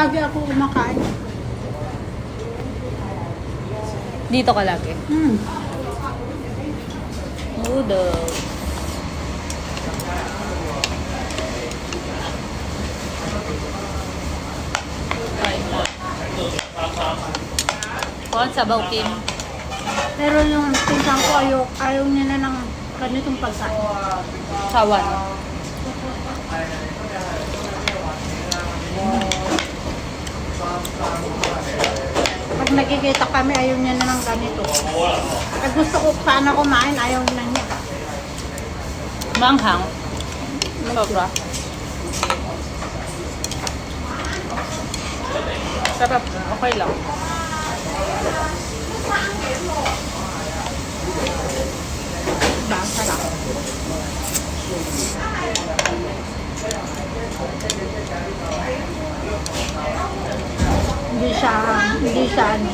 Lagi ako kumakain. Dito ka lagi. Noodles. Kuhan sabaw, Kim. Pero yung pinsan ko ayaw niya na ng ganitong pagkain. Sawan. Pag nakikita kami, ayaw niya na ng ganito. Pag gusto ko sana kumain, ayaw na niya. Manghang. Sobra. Sarap. Okay lang. Diba? Sarap. Hindi siya ano.